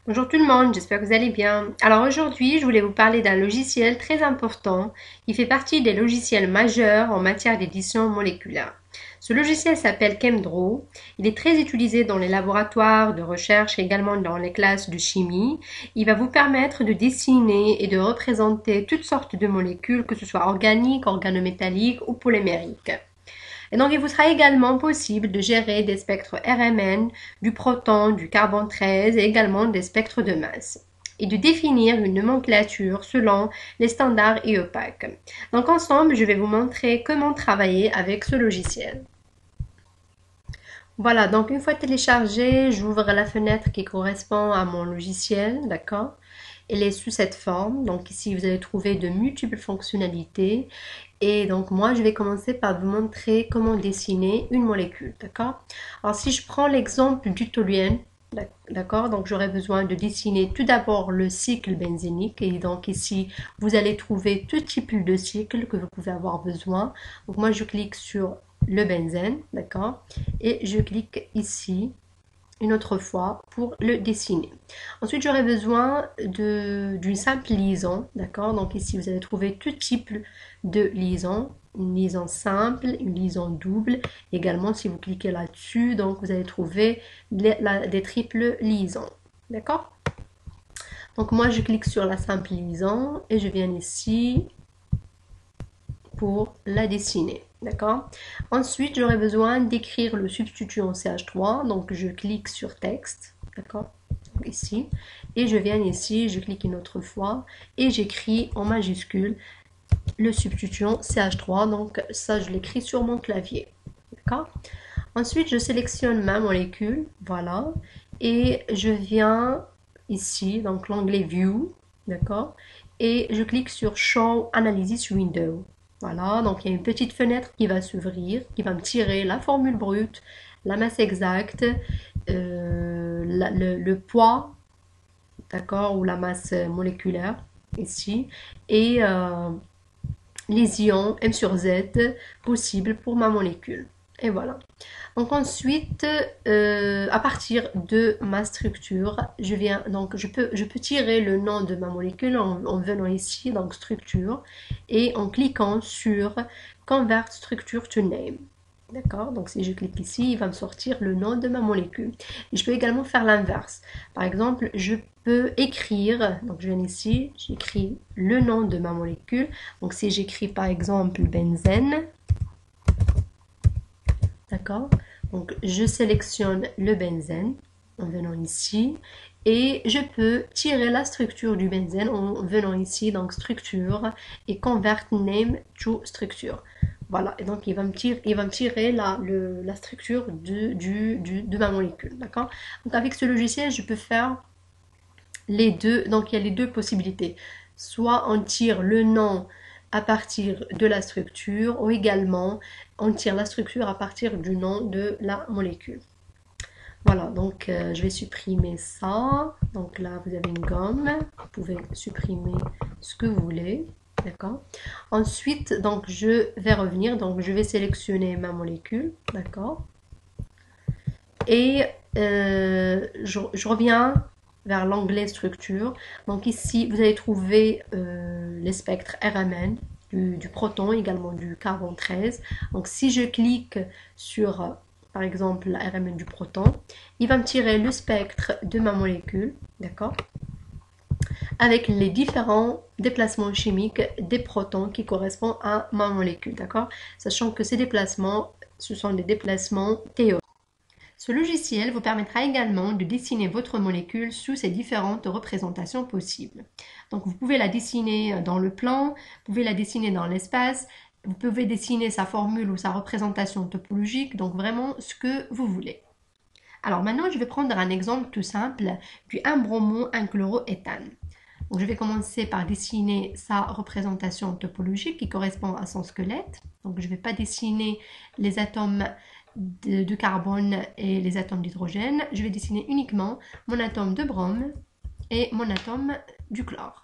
Bonjour tout le monde, j'espère que vous allez bien. Alors aujourd'hui, je voulais vous parler d'un logiciel très important qui fait partie des logiciels majeurs en matière d'édition moléculaire. Ce logiciel s'appelle ChemDraw. Il est très utilisé dans les laboratoires de recherche et également dans les classes de chimie. Il va vous permettre de dessiner et de représenter toutes sortes de molécules, que ce soit organiques, organométalliques ou polymériques. Et donc, il vous sera également possible de gérer des spectres RMN, du proton, du carbone 13 et également des spectres de masse et de définir une nomenclature selon les standards et opaques. Donc ensemble, je vais vous montrer comment travailler avec ce logiciel. Voilà, donc une fois téléchargé, j'ouvre la fenêtre qui correspond à mon logiciel, d'accord? Elle est sous cette forme, donc ici vous allez trouver de multiples fonctionnalités. Et donc moi, je vais commencer par vous montrer comment dessiner une molécule, d'accord? Alors si je prends l'exemple du toluène, d'accord, donc j'aurai besoin de dessiner tout d'abord le cycle benzénique. Et donc ici, vous allez trouver tout type de cycle que vous pouvez avoir besoin. Donc moi, je clique sur le benzène, d'accord? Et je clique ici une autre fois pour le dessiner. Ensuite, j'aurai besoin d'une simple liaison, d'accord? Donc ici, vous allez trouver tout type de liaison, une liaison simple, une liaison double. Également, si vous cliquez là-dessus, donc vous allez trouver des triples liaisons, d'accord? Donc moi, je clique sur la simple liaison et je viens ici pour la dessiner. D'accord? Ensuite, j'aurai besoin d'écrire le substitut en CH3. Donc, je clique sur texte. D'accord? Ici. Et je viens ici, je clique une autre fois et j'écris en majuscule le substituant CH3. Donc, ça, je l'écris sur mon clavier. D'accord? Ensuite, je sélectionne ma molécule. Voilà. Et je viens ici, donc l'onglet View. D'accord? Et je clique sur Show Analysis Window. Voilà, donc il y a une petite fenêtre qui va s'ouvrir, qui va me tirer la formule brute, la masse exacte, le poids, d'accord, ou la masse moléculaire, ici, et les ions M sur Z possibles pour ma molécule. Et voilà. Donc ensuite, à partir de ma structure, je peux tirer le nom de ma molécule en venant ici, donc structure, et en cliquant sur Convert Structure to Name. D'accord? Donc si je clique ici, il va me sortir le nom de ma molécule. Et je peux également faire l'inverse. Par exemple, je peux écrire, donc je viens ici, j'écris le nom de ma molécule. Donc si j'écris par exemple benzène, d'accord? Donc je sélectionne le benzène en venant ici et je peux tirer la structure du benzène en venant ici, donc structure et convert name to structure. Voilà, et donc il va me tirer la structure de ma molécule, d'accord? Donc avec ce logiciel, je peux faire les deux, donc il y a les deux possibilités. Soit on tire le nom à partir de la structure, ou également on tire la structure à partir du nom de la molécule. Voilà, donc je vais supprimer ça. Donc là, vous avez une gomme. Vous pouvez supprimer ce que vous voulez. D'accord. Ensuite, donc je vais revenir. Donc je vais sélectionner ma molécule. D'accord. Et je reviens vers l'onglet structure. Donc ici, vous allez trouver les spectres RMN, du proton, également du carbone 13. Donc si je clique sur, par exemple, la RMN du proton, il va me tirer le spectre de ma molécule, d'accord, avec les différents déplacements chimiques des protons qui correspondent à ma molécule, d'accord, sachant que ces déplacements, ce sont des déplacements théoriques. Ce logiciel vous permettra également de dessiner votre molécule sous ses différentes représentations possibles. Donc vous pouvez la dessiner dans le plan, vous pouvez la dessiner dans l'espace, vous pouvez dessiner sa formule ou sa représentation topologique, donc vraiment ce que vous voulez. Alors maintenant, je vais prendre un exemple tout simple du 1-bromo-1-chloroéthane. Donc je vais commencer par dessiner sa représentation topologique qui correspond à son squelette. Donc je ne vais pas dessiner les atomes de carbone et les atomes d'hydrogène. Je vais dessiner uniquement mon atome de brome et mon atome du chlore.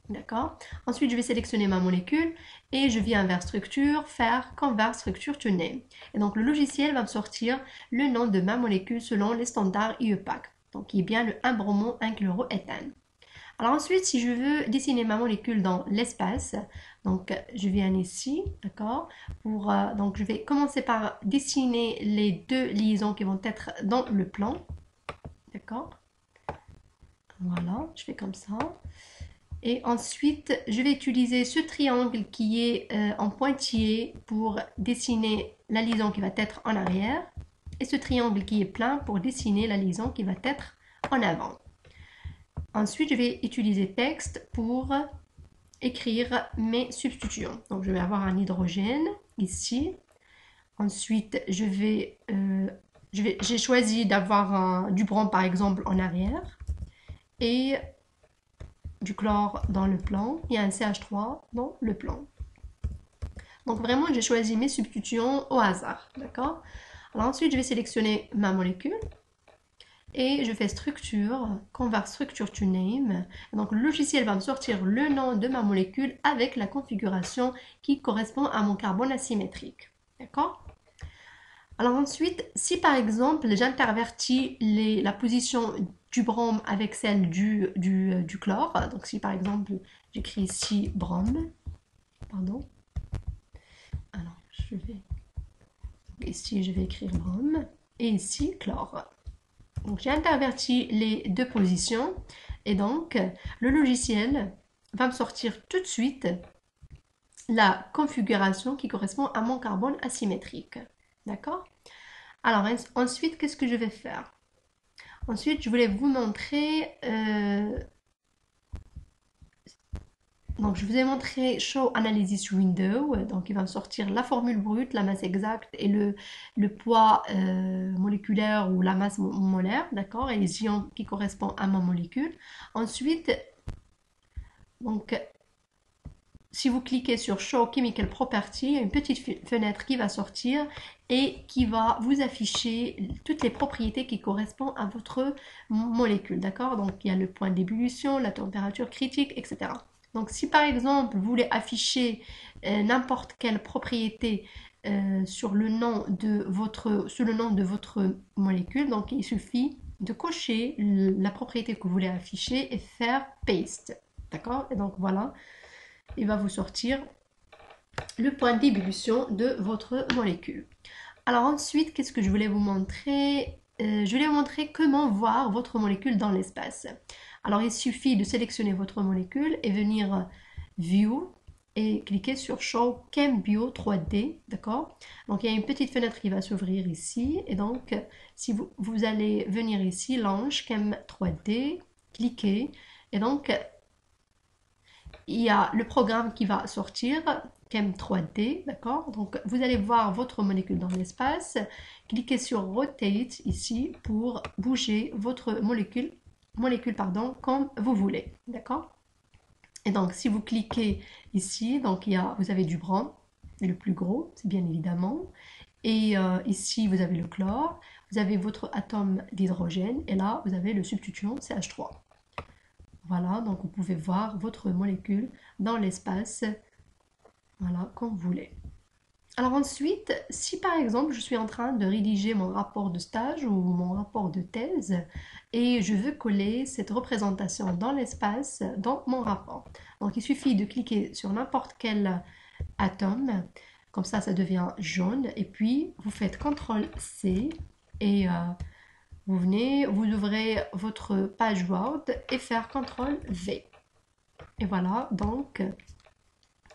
D'accord? Ensuite, je vais sélectionner ma molécule et je viens vers structure, faire convert structure to name. Et donc, le logiciel va me sortir le nom de ma molécule selon les standards IUPAC. donc qui est bien le 1-bromo-1-chloroéthane. Alors ensuite, si je veux dessiner ma molécule dans l'espace, donc je viens ici, d'accord, donc je vais commencer par dessiner les deux liaisons qui vont être dans le plan, d'accord. Voilà, je fais comme ça. Et ensuite, je vais utiliser ce triangle qui est en pointillé pour dessiner la liaison qui va être en arrière. Et ce triangle qui est plein pour dessiner la liaison qui va être en avant. Ensuite, je vais utiliser texte pour écrire mes substitutions. Donc, je vais avoir un hydrogène ici. Ensuite, j'ai choisi d'avoir du brom par exemple en arrière. Et du chlore dans le plan et un CH3 dans le plan. Donc vraiment, j'ai choisi mes substitutions au hasard, d'accord. Alors ensuite, je vais sélectionner ma molécule et je fais structure, convert structure to name. Donc le logiciel va me sortir le nom de ma molécule avec la configuration qui correspond à mon carbone asymétrique, d'accord. Alors ensuite, si par exemple j'intervertis la position du brome avec celle du chlore, donc si par exemple j'écris ici brome, pardon, alors ici je vais écrire brome et ici chlore. Donc j'ai interverti les deux positions et donc le logiciel va me sortir tout de suite la configuration qui correspond à mon carbone asymétrique. D'accord? Alors ensuite, qu'est-ce que je vais faire? Ensuite, je voulais vous montrer... donc, je vous ai montré Show Analysis Window. Donc, il va me sortir la formule brute, la masse exacte et le poids moléculaire ou la masse molaire, d'accord? Et les ions qui correspondent à ma molécule. Ensuite, donc... si vous cliquez sur Show Chemical Property, il y a une petite fenêtre qui va sortir et qui va vous afficher toutes les propriétés qui correspondent à votre molécule, d'accord? Donc, il y a le point d'ébullition, la température critique, etc. Donc, si par exemple, vous voulez afficher n'importe quelle propriété sous le nom de votre molécule, donc il suffit de cocher la propriété que vous voulez afficher et faire Paste, d'accord? Et donc, voilà. Il va vous sortir le point d'ébullition de votre molécule. Alors ensuite, qu'est-ce que je voulais vous montrer? Je voulais vous montrer comment voir votre molécule dans l'espace. Alors il suffit de sélectionner votre molécule et venir View et cliquer sur Show ChemBio 3D, d'accord? Donc il y a une petite fenêtre qui va s'ouvrir ici et donc si vous allez venir ici, Launch Chem 3D, cliquez et donc il y a le programme qui va sortir, Chem 3D, d'accord? Donc, vous allez voir votre molécule dans l'espace. Cliquez sur Rotate ici pour bouger votre molécule comme vous voulez, d'accord? Et donc, si vous cliquez ici, donc vous avez du brome, le plus gros, c'est bien évidemment. Et ici, vous avez le chlore, vous avez votre atome d'hydrogène, et là, vous avez le substituant CH3. Voilà, donc vous pouvez voir votre molécule dans l'espace, voilà, comme vous voulez. Alors ensuite, si par exemple je suis en train de rédiger mon rapport de stage ou mon rapport de thèse et je veux coller cette représentation dans l'espace, dans mon rapport. Donc il suffit de cliquer sur n'importe quel atome, comme ça devient jaune, et puis vous faites CTRL-C et... vous venez, vous ouvrez votre page Word et faire CTRL-V. Et voilà, donc,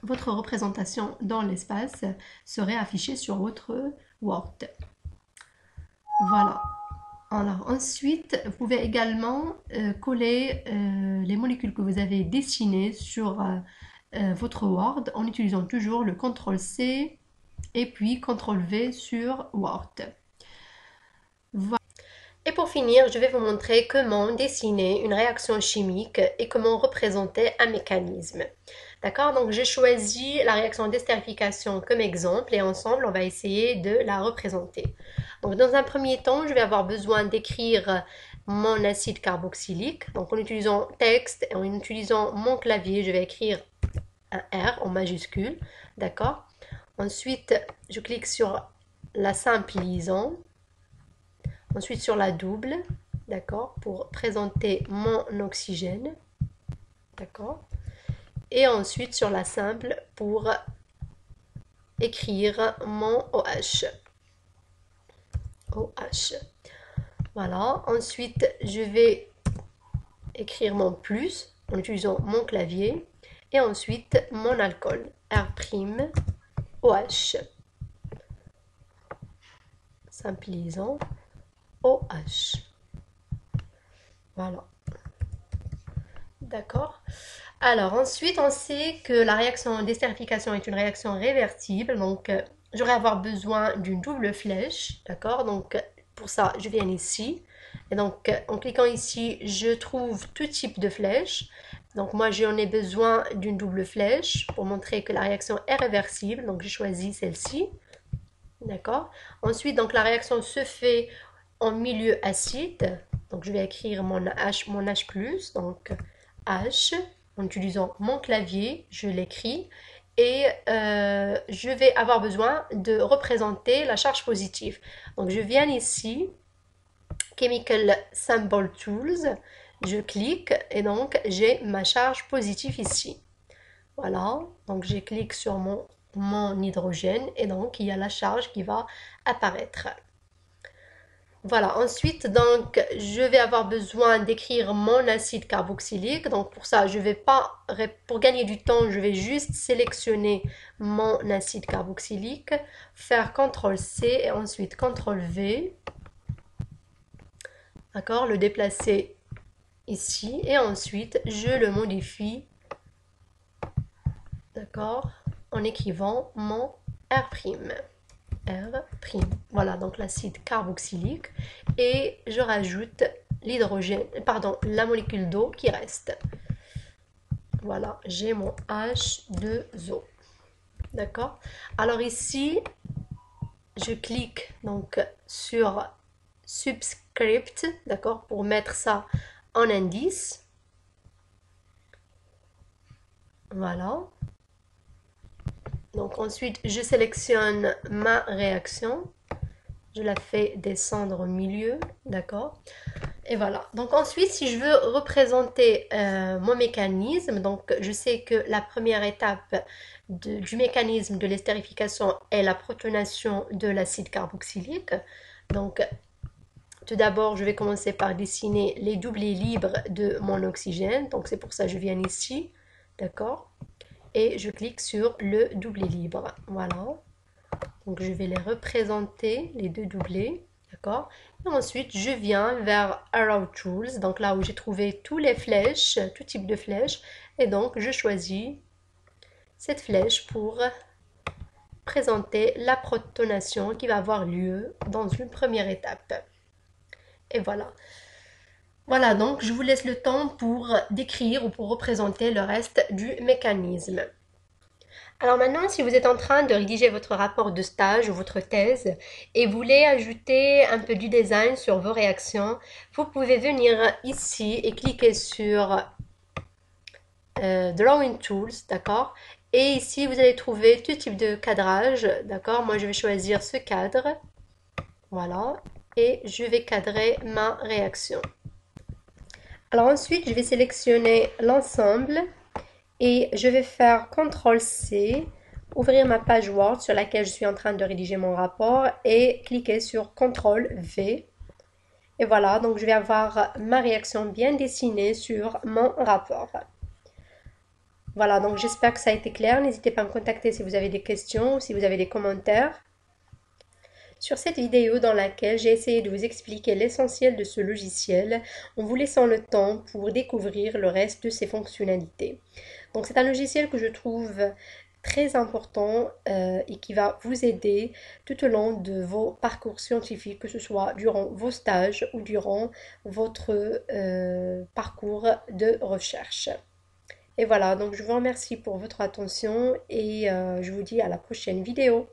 votre représentation dans l'espace serait affichée sur votre Word. Voilà. Alors, ensuite, vous pouvez également coller les molécules que vous avez dessinées sur votre Word en utilisant toujours le CTRL-C et puis CTRL-V sur Word. Voilà. Et pour finir, je vais vous montrer comment dessiner une réaction chimique et comment représenter un mécanisme. D'accord? Donc j'ai choisi la réaction d'estérification comme exemple et ensemble on va essayer de la représenter. Donc dans un premier temps, je vais avoir besoin d'écrire mon acide carboxylique. Donc en utilisant texte et en utilisant mon clavier, je vais écrire un R en majuscule. D'accord? Ensuite, je clique sur la simple liaison. Ensuite sur la double d'accord, pour présenter mon oxygène, d'accord, et ensuite sur la simple pour écrire mon OH. OH. Voilà, ensuite je vais écrire mon plus en utilisant mon clavier et ensuite mon alcool, R',OH. Simplisant OH. Voilà. D'accord. Alors ensuite, on sait que la réaction d'estérification est une réaction réversible, donc j'aurai avoir besoin d'une double flèche, d'accord? Donc pour ça, je viens ici, et donc en cliquant ici, je trouve tout type de flèche. Donc moi, j'en ai besoin d'une double flèche pour montrer que la réaction est réversible, donc j'ai choisi celle-ci, d'accord? Ensuite, donc la réaction se fait en milieu acide, donc je vais écrire mon H+, donc H, en utilisant mon clavier, je l'écris, et je vais avoir besoin de représenter la charge positive. Donc je viens ici, Chemical Symbol Tools, je clique, et donc j'ai ma charge positive ici. Voilà, donc je clique sur mon hydrogène, et donc il y a la charge qui va apparaître. Voilà, ensuite, donc, je vais avoir besoin d'écrire mon acide carboxylique. Donc, pour ça, je vais pas, pour gagner du temps, je vais juste sélectionner mon acide carboxylique, faire CTRL-C et ensuite CTRL-V. D'accord, le déplacer ici et ensuite, je le modifie, d'accord, en écrivant mon R'. R'. Voilà, donc l'acide carboxylique. Et je rajoute l'hydrogène, pardon, la molécule d'eau qui reste. Voilà, j'ai mon H2O. D'accord? Alors ici, je clique donc sur Subscript, d'accord, pour mettre ça en indice. Voilà. Donc ensuite, je sélectionne ma réaction. Je la fais descendre au milieu, d'accord? Et voilà. Donc ensuite, si je veux représenter mon mécanisme, donc je sais que la première étape du mécanisme de l'estérification est la protonation de l'acide carboxylique. Donc tout d'abord, je vais commencer par dessiner les doublés libres de mon oxygène. Donc c'est pour ça que je viens ici, d'accord? Et je clique sur le doublé libre. Voilà. Donc je vais les représenter, les deux doublés, d'accord? Et ensuite, je viens vers Arrow Tools, donc là où j'ai trouvé tous les flèches, tout type de flèches. Et donc, je choisis cette flèche pour présenter la protonation qui va avoir lieu dans une première étape. Et voilà. Voilà, donc je vous laisse le temps pour décrire ou pour représenter le reste du mécanisme. Alors maintenant, si vous êtes en train de rédiger votre rapport de stage ou votre thèse et voulez ajouter un peu du design sur vos réactions, vous pouvez venir ici et cliquer sur Drawing Tools, d'accord? Et ici, vous allez trouver tout type de cadrage, d'accord? Moi, je vais choisir ce cadre, voilà, et je vais cadrer ma réaction. Alors ensuite, je vais sélectionner l'ensemble et je vais faire CTRL-C, ouvrir ma page Word sur laquelle je suis en train de rédiger mon rapport et cliquer sur CTRL-V. Et voilà, donc je vais avoir ma réaction bien dessinée sur mon rapport. Voilà, donc j'espère que ça a été clair. N'hésitez pas à me contacter si vous avez des questions ou si vous avez des commentaires sur cette vidéo dans laquelle j'ai essayé de vous expliquer l'essentiel de ce logiciel en vous laissant le temps pour découvrir le reste de ses fonctionnalités. Donc c'est un logiciel que je trouve très important et qui va vous aider tout au long de vos parcours scientifiques, que ce soit durant vos stages ou durant votre parcours de recherche. Et voilà, donc je vous remercie pour votre attention et je vous dis à la prochaine vidéo.